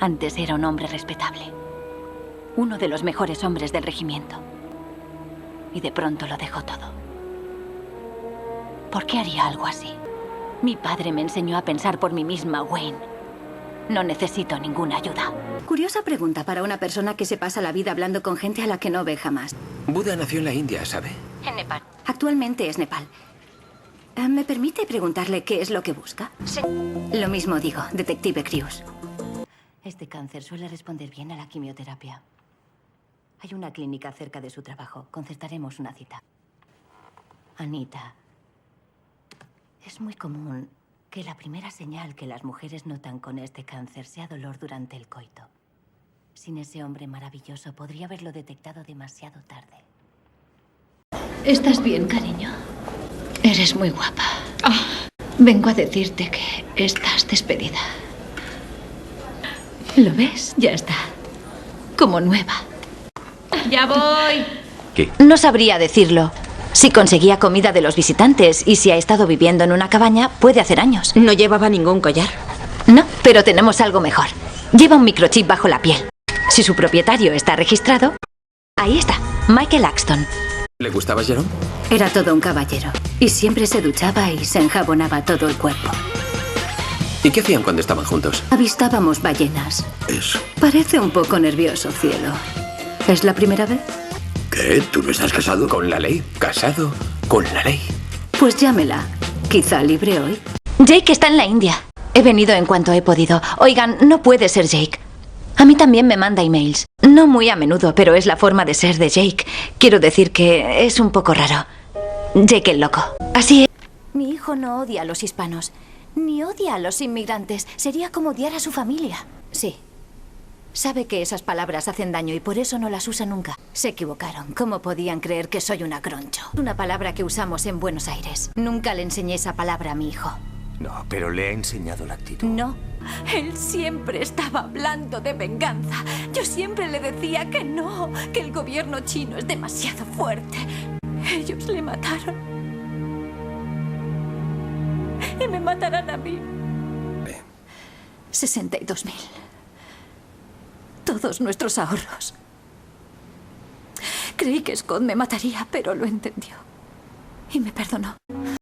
Antes era un hombre respetable. Uno de los mejores hombres del regimiento. Y de pronto lo dejó todo. ¿Por qué haría algo así? Mi padre me enseñó a pensar por mí misma, Wayne. No necesito ninguna ayuda. Curiosa pregunta para una persona que se pasa la vida hablando con gente a la que no ve jamás. Buda nació en la India, ¿sabe? En Nepal. Actualmente es Nepal. ¿Me permite preguntarle qué es lo que busca? Sí. Lo mismo digo, detective Crews. Este cáncer suele responder bien a la quimioterapia. Hay una clínica cerca de su trabajo. Concertaremos una cita. Anita, es muy común que la primera señal que las mujeres notan con este cáncer sea dolor durante el coito. Sin ese hombre maravilloso, podría haberlo detectado demasiado tarde. ¿Estás bien, cariño? Eres muy guapa. Vengo a decirte que estás despedida. ¿Lo ves? Ya está. Como nueva. ¡Ya voy! ¿Qué? No sabría decirlo. Si conseguía comida de los visitantes y si ha estado viviendo en una cabaña, puede hacer años. No llevaba ningún collar. No, pero tenemos algo mejor. Lleva un microchip bajo la piel. Si su propietario está registrado, ahí está, Michael Axton. ¿Le gustaba Jerome? Era todo un caballero. Y siempre se duchaba y se enjabonaba todo el cuerpo. ¿Y qué hacían cuando estaban juntos? Avistábamos ballenas. Eso. Parece un poco nervioso, cielo. ¿Es la primera vez? ¿Qué? ¿Tú no estás casado? Con la ley. Casado con la ley. Pues llámela. Quizá libre hoy. Jake está en la India. He venido en cuanto he podido. Oigan, no puede ser Jake. A mí también me manda emails. No muy a menudo, pero es la forma de ser de Jake. Quiero decir que es un poco raro. Jake el loco. Así es. Mi hijo no odia a los hispanos, ni odia a los inmigrantes. Sería como odiar a su familia. Sí. Sabe que esas palabras hacen daño y por eso no las usa nunca. Se equivocaron. ¿Cómo podían creer que soy una groncho? Una palabra que usamos en Buenos Aires. Nunca le enseñé esa palabra a mi hijo. No, pero le ha enseñado la actitud. No. Él siempre estaba hablando de venganza. Yo siempre le decía que no, que el gobierno chino es demasiado fuerte. Ellos le mataron. Y me matarán a mí. 62.000. Todos nuestros ahorros. Creí que Scott me mataría, pero lo entendió. Y me perdonó.